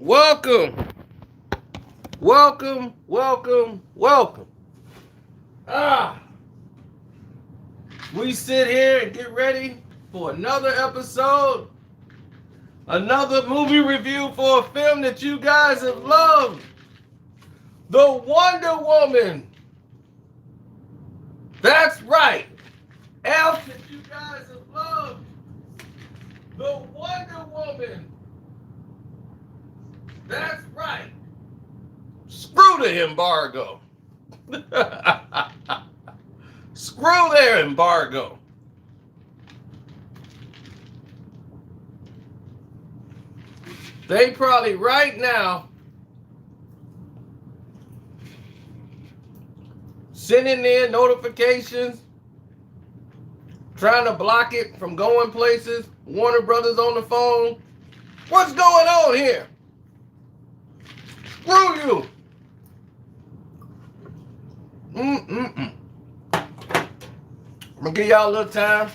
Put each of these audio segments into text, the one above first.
Welcome, welcome, welcome, welcome. Ah, we sit here and get ready for another episode, another movie review for a film that you guys have loved, The Wonder Woman. That's right, else that you guys have loved, The Wonder Woman. That's right. Screw the embargo. Screw their embargo. They probably right now sending in notifications, trying to block it from going places. Warner Brothers on the phone. What's going on here? Screw you. I'm gonna give y'all a little time.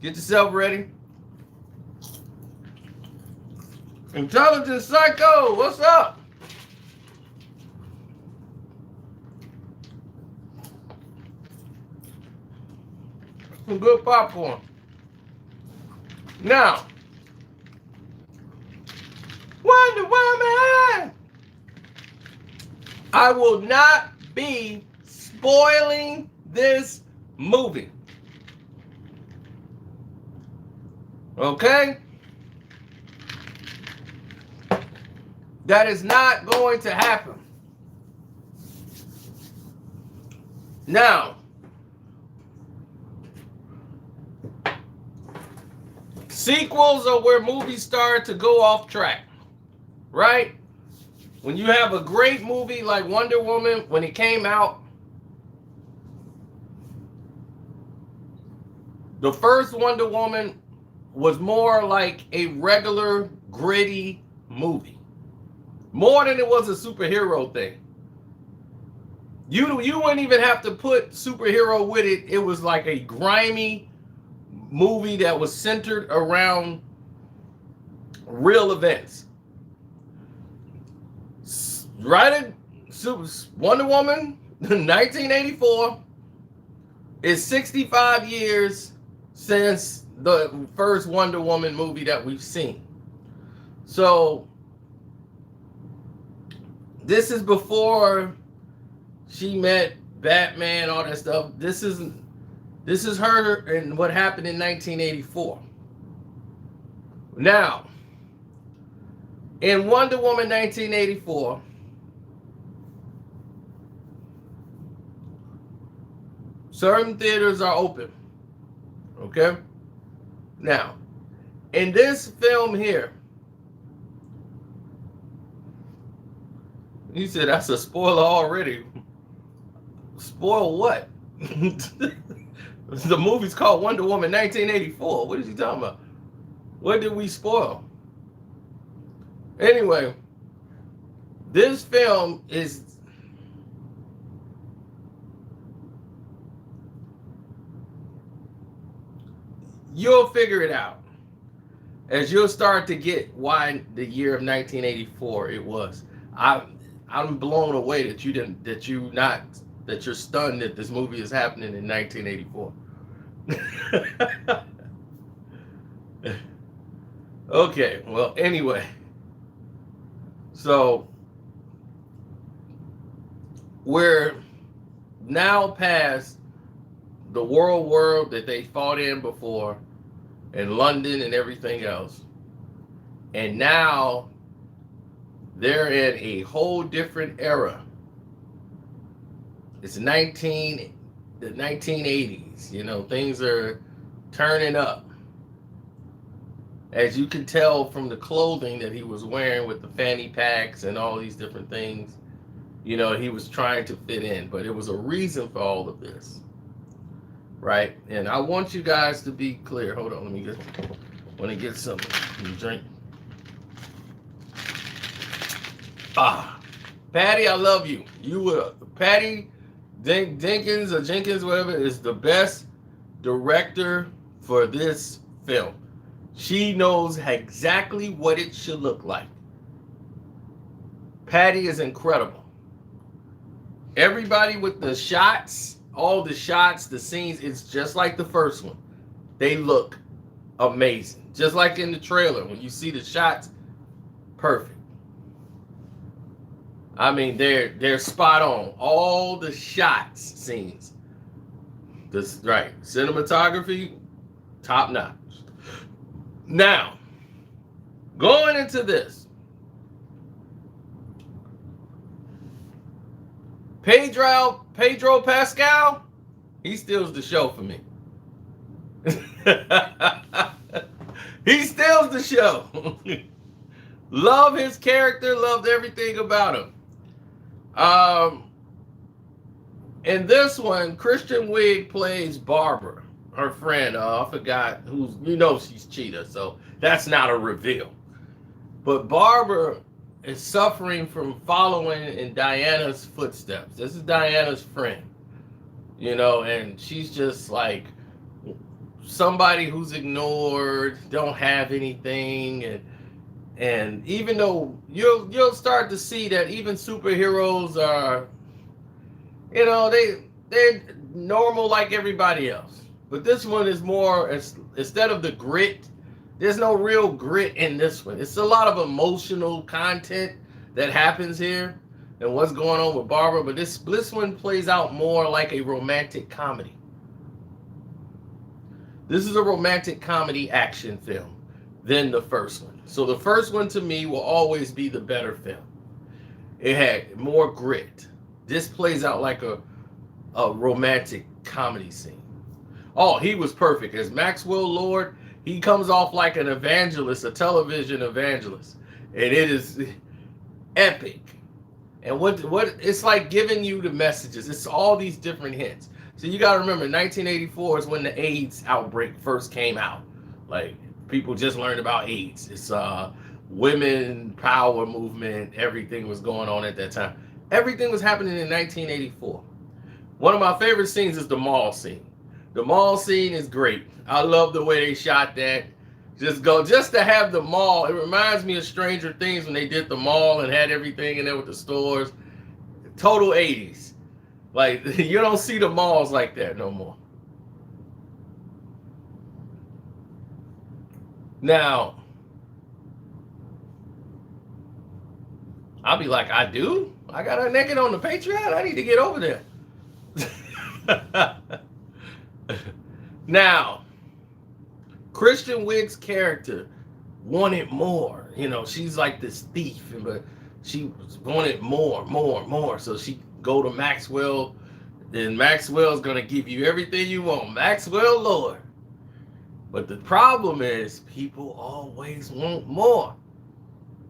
Get yourself ready. Intelligent Psycho, what's up? Some good popcorn. Now, Wonder Woman! I will not be spoiling this movie. Okay? That is not going to happen. Now, sequels are where movies start to go off track, right? When you have a great movie like Wonder Woman, when it came out, the first Wonder Woman was more like a regular, gritty movie. More than it was a superhero thing. You wouldn't even have to put superhero with it. It was like a grimy movie that was centered around real events. Right? Wonder Woman, 1984, is 65 years since the first Wonder Woman movie that we've seen. So, this is before she met Batman, all that stuff. This is her and what happened in 1984. Now, in Wonder Woman 1984, certain theaters are open. Okay? Now, in this film here, you said that's a spoiler already. Spoil what? The movie's called Wonder Woman 1984. What is he talking about? What did we spoil? Anyway, this film is you'll figure it out as you'll start to get why the year of 1984 it was. I'm blown away that you're stunned that this movie is happening in 1984. Okay, well, anyway. So, we're now past the world that they fought in before, in London and everything else. And now they're in a whole different era. It's the 1980s. You know, things are turning up. As you can tell from the clothing that he was wearing with the fanny packs and all these different things, you know, he was trying to fit in. But it was a reason for all of this. Right? And I want you guys to be clear. Hold on, want to get something to drink. Patty, I love you. Patty Jenkins, whatever, is the best director for this film. She knows exactly what it should look like. Patty is incredible. Everybody with the shots, all the shots, the scenes, it's just like the first one. They look amazing. Just like in the trailer, when you see the shots, perfect. I mean, they're spot on. All the shots, scenes. This right. Cinematography, top notch. Now, going into this, Pedro Pascal, he steals the show for me. He steals the show. Love his character, loved everything about him. In this one, Kristen Wiig plays Barbara, her friend. I forgot who's, she's Cheetah, so that's not a reveal. But Barbara is suffering from following in Diana's footsteps. This is Diana's friend, and she's just like somebody who's ignored, don't have anything, and even though you'll start to see that even superheroes are, they're normal like everybody else. But this one is more, instead of the grit, there's no real grit in this one. It's a lot of emotional content that happens here and what's going on with Barbara. But this one plays out more like a romantic comedy. This is a romantic comedy action film than the first one. So the first one to me will always be the better film. It had more grit. This plays out like a romantic comedy scene. Oh, he was perfect. As Maxwell Lord, he comes off like an evangelist, a television evangelist. And it is epic. And what it's like giving you the messages. It's all these different hints. So you got to remember, 1984 is when the AIDS outbreak first came out. Like, people just learned about AIDS. It's women power movement. Everything was going on at that time. Everything was happening in 1984. One of my favorite scenes is the mall scene. The mall scene is great. I love the way they shot that. Just to have the mall. It reminds me of Stranger Things when they did the mall and had everything in there with the stores. Total 80s. Like, you don't see the malls like that no more. Now, I'll be like, I do? I got her naked on the Patreon? I need to get over there. Now, Kristen Wiig's character wanted more. She's like this thief, but she wanted more. So she go to Maxwell, and Maxwell's gonna give you everything you want. Maxwell Lord. But the problem is, people always want more.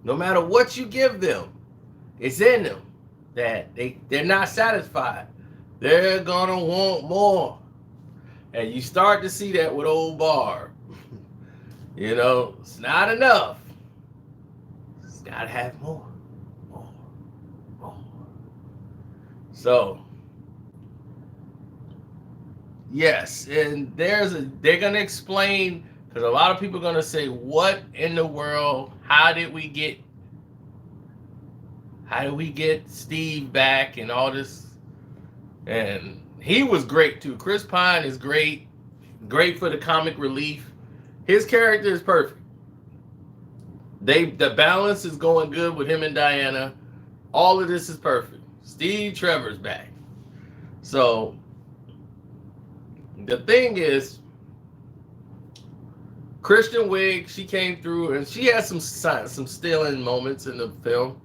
No matter what you give them, it's in them that they're not satisfied. They're gonna want more. And you start to see that with old Barb. It's not enough. It's gotta have more. So, yes, and they're gonna explain, because a lot of people are gonna say, what in the world, how did we get Steve back and all this? And he was great too. Chris Pine is great for the comic relief. His character is perfect. The balance is going good with him and Diana. All of this is perfect. Steve Trevor's back. So the thing is, Kristen Wiig, she came through and she had some stealing moments in the film.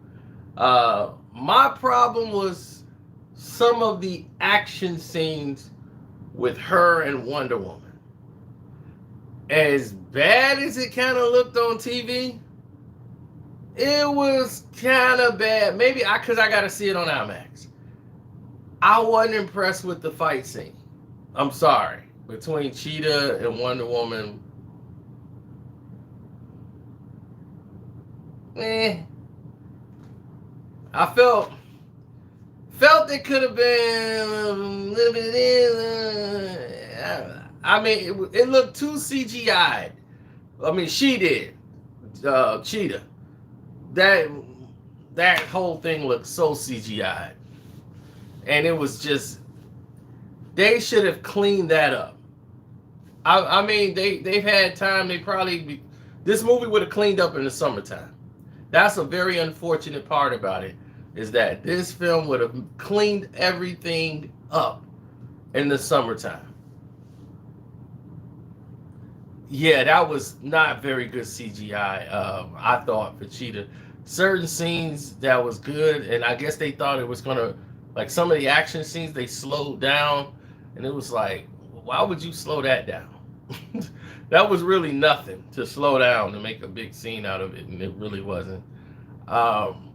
My problem was some of the action scenes with her and Wonder Woman. As bad as it kind of looked on TV, it was kind of bad. Maybe because I got to see it on IMAX. I wasn't impressed with the fight scene. I'm sorry. Between Cheetah and Wonder Woman. I felt it could have been a little bit. I mean, it looked too CGI'd. I mean, she did. Cheetah. that whole thing looked so CGI, and it was just, they should have cleaned that up. I mean, they've had time. This movie would have cleaned up in the summertime. That's a very unfortunate part about it, is that this film would have cleaned everything up in the summertime. Yeah, that was not very good CGI. I thought, for Cheetah. Certain scenes that was good, and I guess they thought it was gonna, like some of the action scenes, they slowed down, and it was like, why would you slow that down? That was really nothing to slow down to make a big scene out of it, and it really wasn't. Um,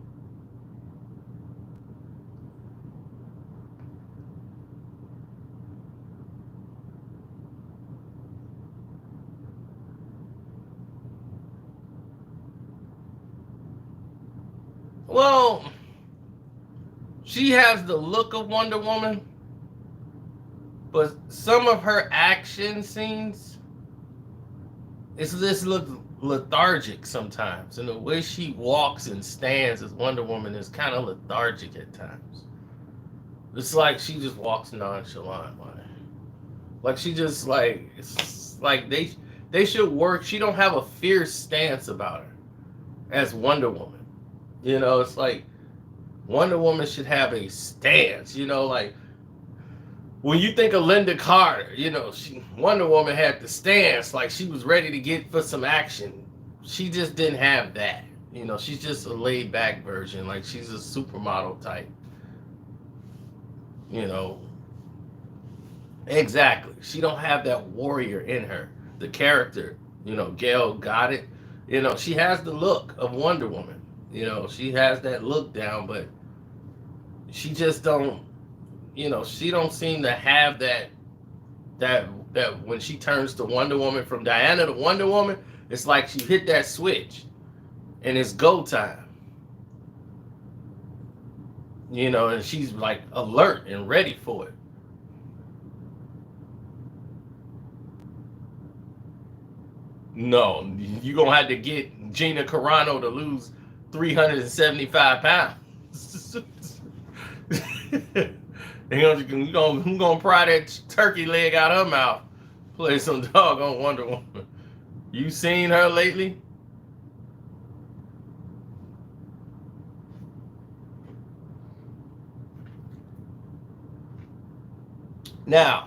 well, she has the look of Wonder Woman, but some of her action scenes, it's just look lethargic sometimes, and the way she walks and stands as Wonder Woman is kind of lethargic at times. It's like she just walks nonchalant, like she just, like, it's like they should work. She don't have a fierce stance about her as Wonder Woman. You know, it's like Wonder Woman should have a stance. You know, like when you think of Linda Carter, you know, Wonder Woman had the stance, like she was ready to get for some action. She just didn't have that. You know, she's just a laid back version, like she's a supermodel type. You know, exactly. She don't have that warrior in her. The character, you know, Gail got it. You know, she has the look of Wonder Woman. You know, she has that look down, but she just don't, you know, she don't seem to have that when she turns to Wonder Woman, from Diana to Wonder Woman, it's like she hit that switch and it's go time. You know, and she's like alert and ready for it. No, you're going to have to get Gina Carano to lose 375 pounds. You're gonna pry that turkey leg out of her mouth, play some doggone Wonder Woman. You seen her lately? Now,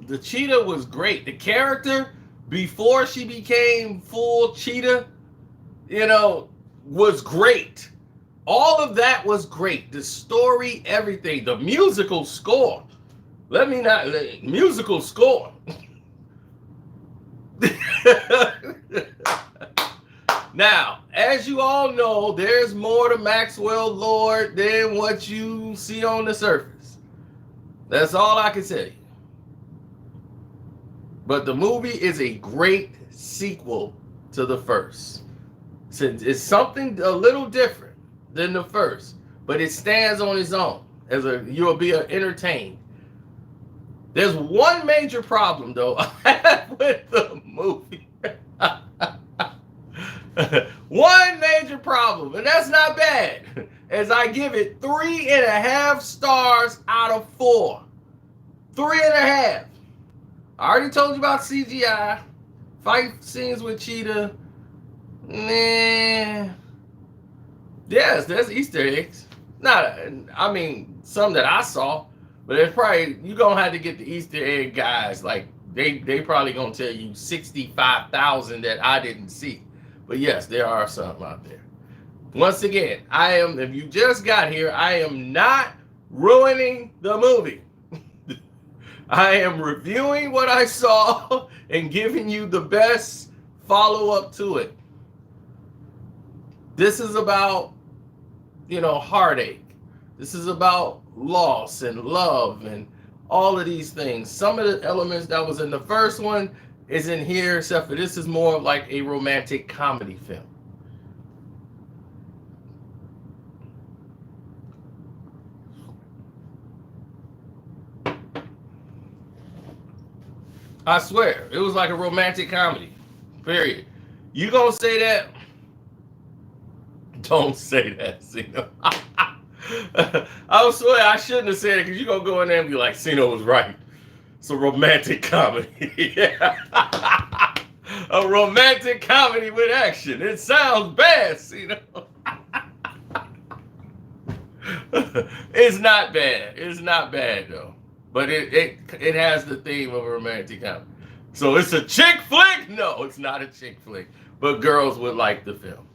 the Cheetah was great. The character, before she became full Cheetah, you know, was great. All of that was great. The story, everything, the musical score. Musical score. Now, as you all know, there's more to Maxwell Lord than what you see on the surface. That's all I can say. But the movie is a great sequel to the first. It's something a little different than the first, but it stands on its own. You'll be entertained. There's one major problem, though, I have with the movie. One major problem, and that's not bad, as I give it 3.5 stars out of 4. 3.5. I already told you about CGI. Fight scenes with Cheetah. Nah. Yes, there's Easter eggs. I mean, some that I saw, but it's probably, you're going to have to get the Easter egg guys. Like, they probably going to tell you 65,000 that I didn't see. But yes, there are some out there. Once again, if you just got here, I am not ruining the movie. I am reviewing what I saw and giving you the best follow-up to it. This is about, heartache. This is about loss and love and all of these things. Some of the elements that was in the first one is in here, except for this is more like a romantic comedy film. I swear, it was like a romantic comedy. Period. You gonna say that? Don't say that, Cena. I swear I shouldn't have said it because you're gonna go in there and be like, Cena was right. It's a romantic comedy. A romantic comedy with action. It sounds bad, Cena. It's not bad. It's not bad though. But it has the theme of a romantic comedy. So it's a chick flick? No, it's not a chick flick. But girls would like the film.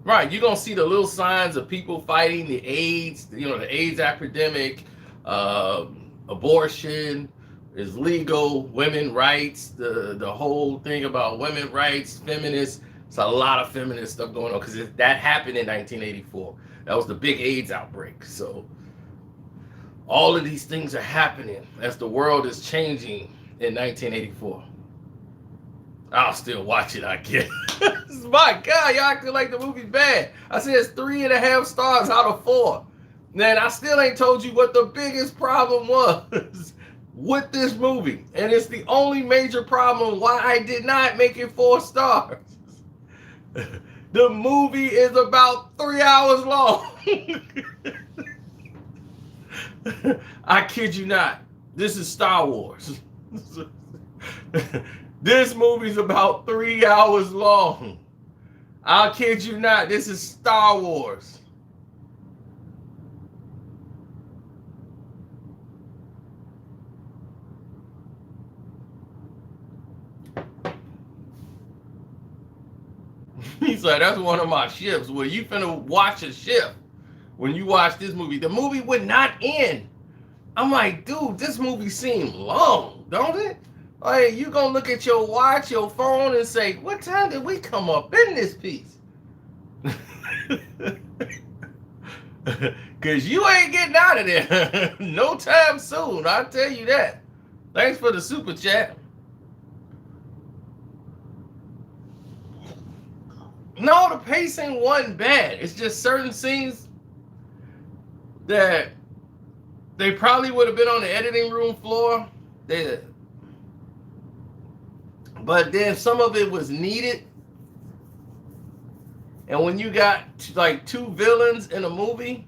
Right, you're gonna see the little signs of people fighting the AIDS, the AIDS epidemic, abortion is legal, women rights, the whole thing about women rights, feminists. It's a lot of feminist stuff going on because that happened in 1984. That was the big AIDS outbreak. So all of these things are happening as the world is changing in 1984. I'll still watch it, I guess. My God, y'all acting like the movie's bad. I said it's 3.5 stars out of 4. Man, I still ain't told you what the biggest problem was with this movie. And it's the only major problem why I did not make it 4 stars. The movie is about 3 hours long. I kid you not. This is Star Wars. This movie's about 3 hours long. I'll kid you not. This is Star Wars. He's like, that's one of my shifts. Well, you finna watch a shift when you watch this movie. The movie would not end. I'm like, dude, this movie seemed long, don't it? Like, you gonna look at your watch, your phone, and say, what time did we come up in this piece? Because you ain't getting out of there no time soon, I'll tell you that. Thanks for the super chat. No, the pacing wasn't bad. It's just certain scenes that they probably would have been on the editing room floor. But then some of it was needed. And when you got like 2 villains in a movie,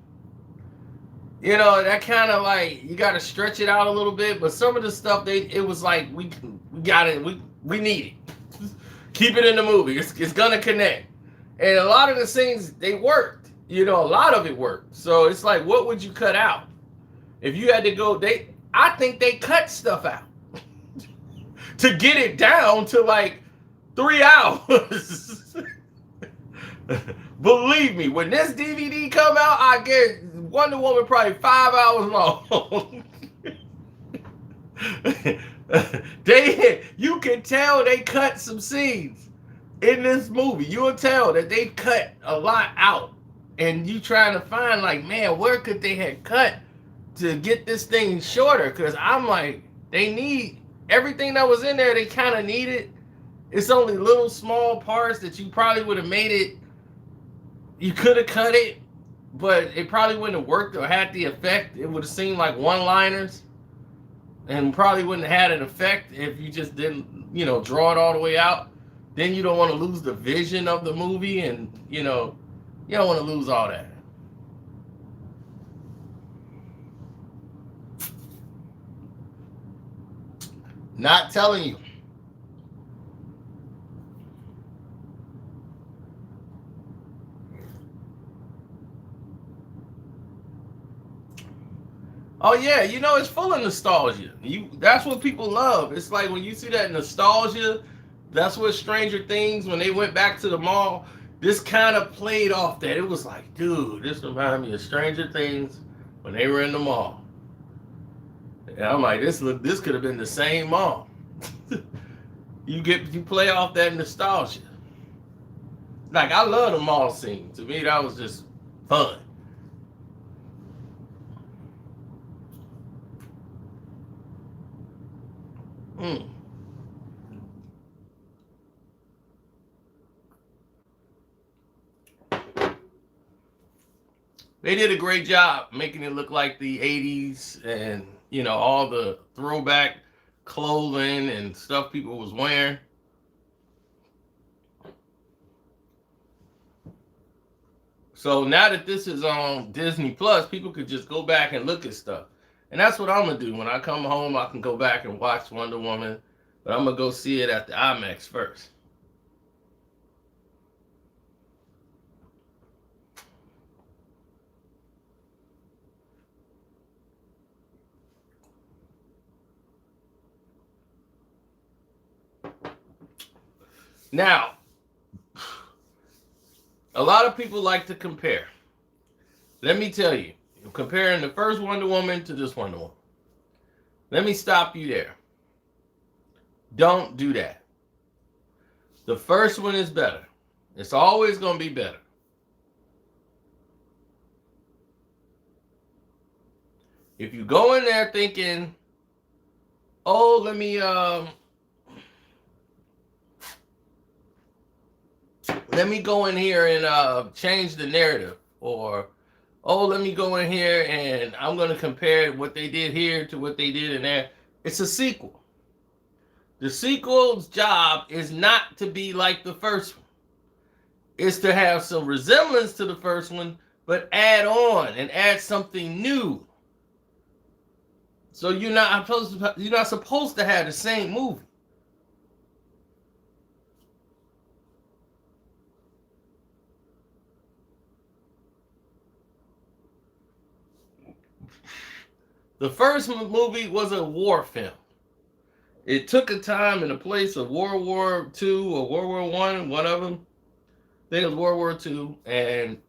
that kind of like, you got to stretch it out a little bit. But some of the stuff, it was like, we got it. We need it. Keep it in the movie. It's going to connect. And a lot of the scenes, they worked. A lot of it worked. So it's like, what would you cut out? If you had to go, I think they cut stuff out to get it down to like 3 hours. Believe me, when this DVD come out, I get Wonder Woman probably 5 hours long. You can tell they cut some scenes in this movie. You'll tell that they cut a lot out. And you trying to find like, man, where could they have cut to get this thing shorter? Because I'm like, they need everything that was in there, they kind of need it. It's only little small parts that you probably would have made it. You could have cut it, but it probably wouldn't have worked or had the effect. It would have seemed like one-liners and probably wouldn't have had an effect if you just didn't, draw it all the way out. Then you don't want to lose the vision of the movie, and, you don't want to lose all that. Not telling you. Oh yeah, it's full of nostalgia. That's what people love. It's like when you see that nostalgia, that's what Stranger Things, when they went back to the mall, this kind of played off that. It was like, dude, this reminded me of Stranger Things when they were in the mall. And I'm like, this could have been the same mall. You play off that nostalgia. Like, I love the mall scene. To me, that was just fun. They did a great job making it look like the 80s and, you know, all the throwback clothing and stuff people was wearing. So now that this is on Disney Plus, people could just go back and look at stuff. And that's what I'm going to do. When I come home, I can go back and watch Wonder Woman. But I'm going to go see it at the IMAX first. Now, a lot of people like to compare. Let me tell you, comparing the first Wonder Woman to this Wonder Woman. Let me stop you there. Don't do that. The first one is better. It's always going to be better. If you go in there thinking, oh, let me go in here and change the narrative, or oh, let me go in here and I'm going to compare what they did here to what they did in there. It's a sequel. The sequel's job is not to be like the first one. It's to have some resemblance to the first one, but add on and add something new. So you're not supposed to have the same movie. The first movie was a war film. It took a time and a place of World War II or World War I, one of them. I think it was World War II, and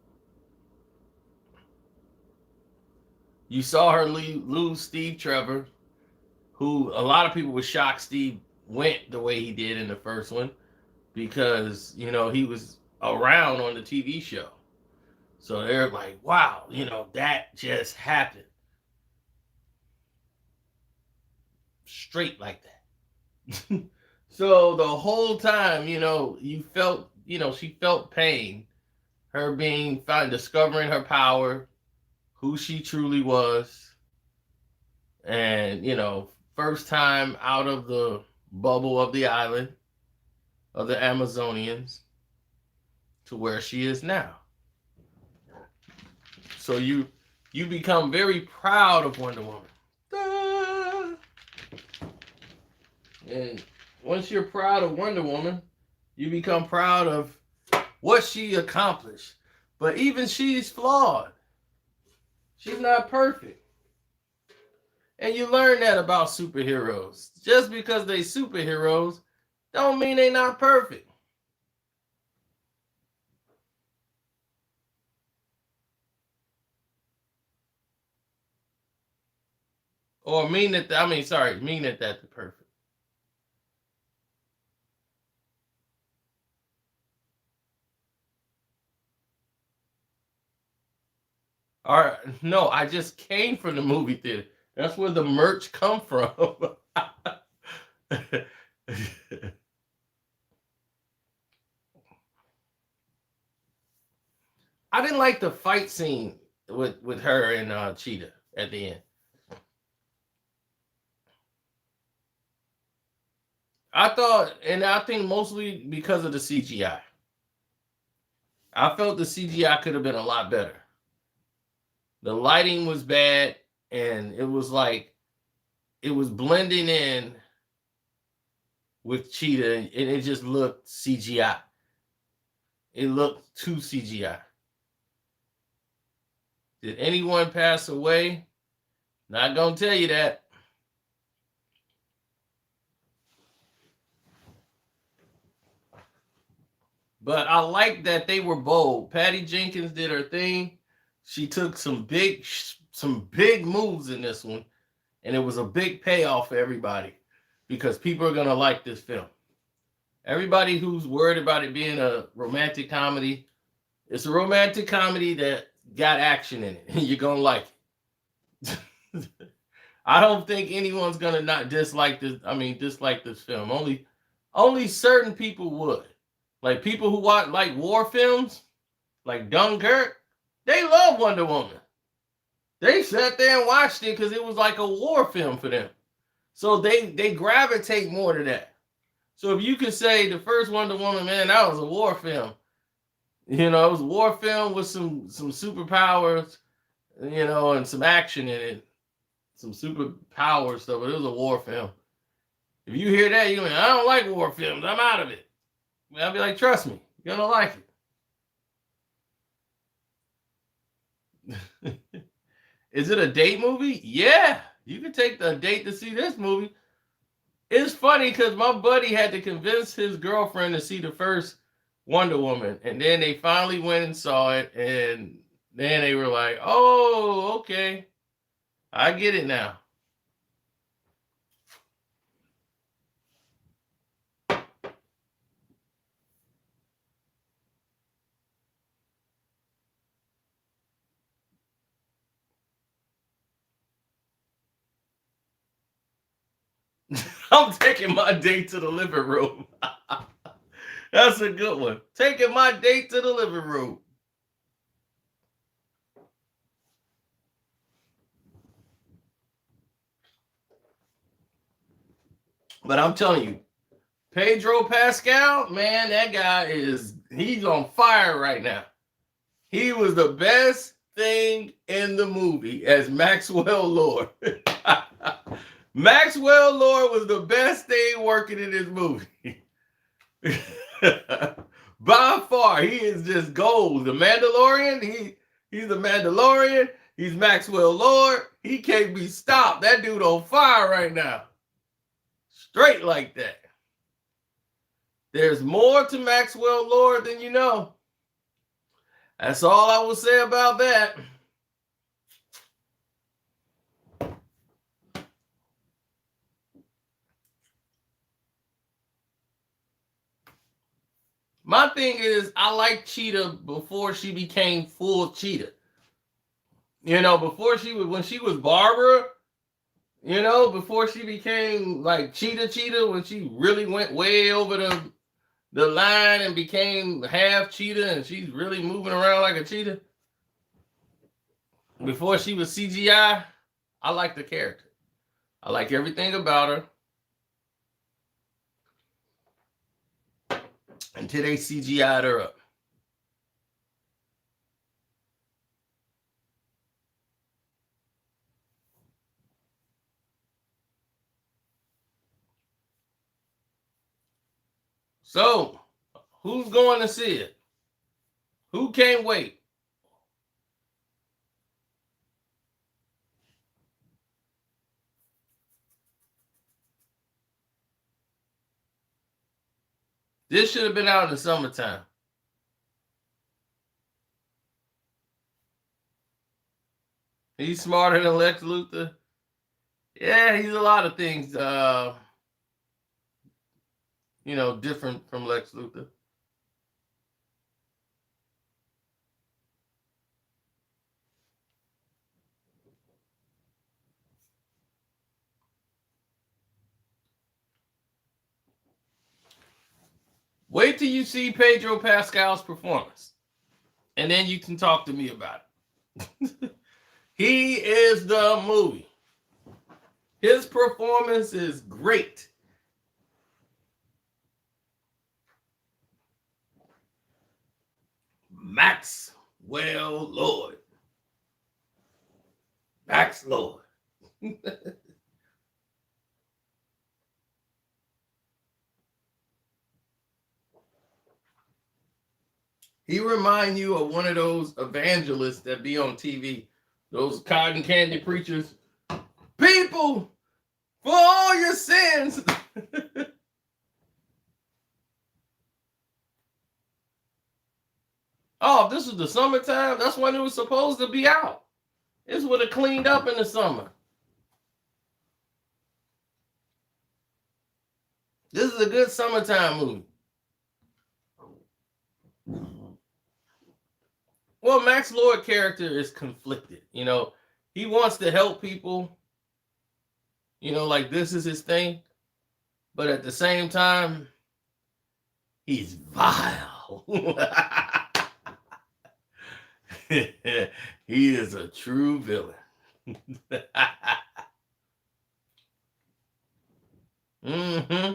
you saw her lose Steve Trevor, who a lot of people were shocked Steve went the way he did in the first one, because, you know, he was around on the TV show. So they're like, wow, you know, that just happened. Straight like that. So the whole time, you know, she felt pain. Her discovering her power, who she truly was. And, you know, first time out of the bubble of the island of the Amazonians to where she is now. So you become very proud of Wonder Woman. And once you're proud of Wonder Woman, you become proud of what she accomplished. But even she's flawed. She's not perfect. And you learn that about superheroes. Just because they superheroes don't mean they're not perfect. Or mean that they're perfect. All right, no, I just came from the movie theater. That's where the merch come from. I didn't like the fight scene with her and Cheetah at the end. I think mostly because of the CGI. I felt the CGI could have been a lot better. The lighting was bad, and it was like it was blending in with Cheetah, and it just looked CGI. It looked too CGI. Did anyone pass away? Not gonna tell you that. But I like that they were bold. Patty Jenkins did her thing. She took some big moves in this one, and it was a big payoff for everybody, because people are gonna like this film. Everybody who's worried about it being a romantic comedy, it's a romantic comedy that got action in it, and you're gonna like it. I don't think anyone's gonna not dislike this. Dislike this film. Only certain people would. Like people who watch like war films, like Dunkirk. They love Wonder Woman. They sat there and watched it because it was like a war film for them. So they gravitate more to that. So if you could say the first Wonder Woman, man, that was a war film. You know, it was a war film with some superpowers, you know, and some action in it. Some superpower stuff, but it was a war film. If you hear that, you're like, I don't like war films. I'm out of it. I'll be like, trust me, you're going to like it. Is it a date movie? Yeah. You can take a date to see this movie. It's funny because my buddy had to convince his girlfriend to see the first Wonder Woman. And then they finally went and saw it. And then they were like, oh, okay. I get it now. I'm taking my date to the living room. That's a good one. Taking my date to the living room. But I'm telling you, Pedro Pascal, man, that guy he's on fire right now. He was the best thing in the movie as Maxwell Lord. Maxwell Lord was the best thing working in this movie. By far, he is just gold. The Mandalorian, he's the Mandalorian. He's Maxwell Lord. He can't be stopped. That dude on fire right now. Straight like that. There's more to Maxwell Lord than you know. That's all I will say about that. My thing is, I like Cheetah before she became full Cheetah. You know, when she was Barbara, you know, before she became like Cheetah, when she really went way over the line and became half cheetah and she's really moving around like a cheetah. Before she was CGI, I like the character. I like everything about her. Until they CGI'd her up. So, who's going to see it? Who can't wait? This should have been out in the summertime. He's smarter than Lex Luthor. Yeah, he's a lot of things, you know, different from Lex Luthor. Wait till you see Pedro Pascal's performance, and then you can talk to me about it. He is the movie. His performance is great. Maxwell Lord. Max Lord. He remind you of one of those evangelists that be on TV, those cotton candy preachers. People, for all your sins. Oh, this was the summertime. That's when it was supposed to be out. This would have cleaned up in the summer. This is a good summertime movie. Well, Max Lord character is conflicted. You know, he wants to help people. You know, like this is his thing. But at the same time, he's vile. He is a true villain. Mm-hmm.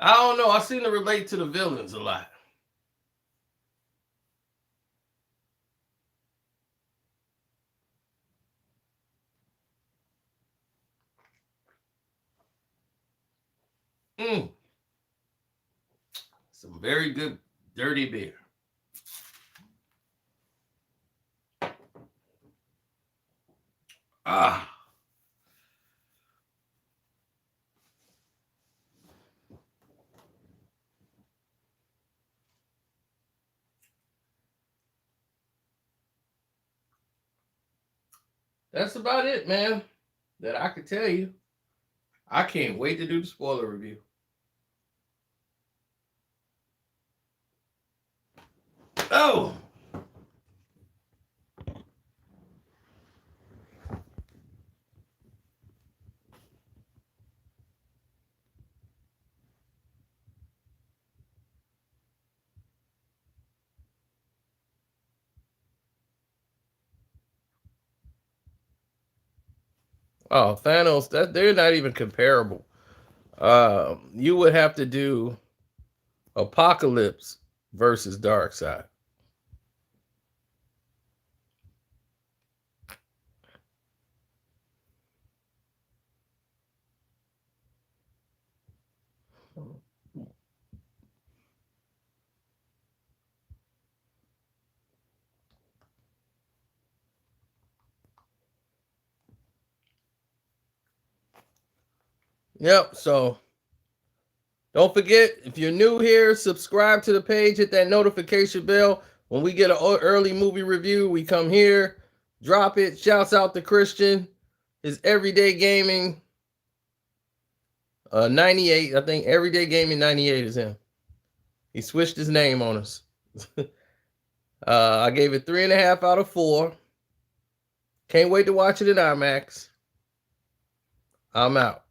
I don't know. I seem to relate to the villains a lot. Mm. Some very good dirty beer. Ah. That's about it, man, that I could tell you. I can't wait to do the spoiler review. Oh. Oh, Thanos, that they're not even comparable. You would have to do Apocalypse versus Darkseid. Yep. So don't forget, if you're new here, subscribe to the page, hit that notification bell. When we get an early movie review, we come here, drop it. Shouts out to Christian, his Everyday Gaming 98. I think Everyday Gaming 98 is him. He switched his name on us. I gave it 3.5 out of 4. Can't wait to watch it in IMAX. I'm out.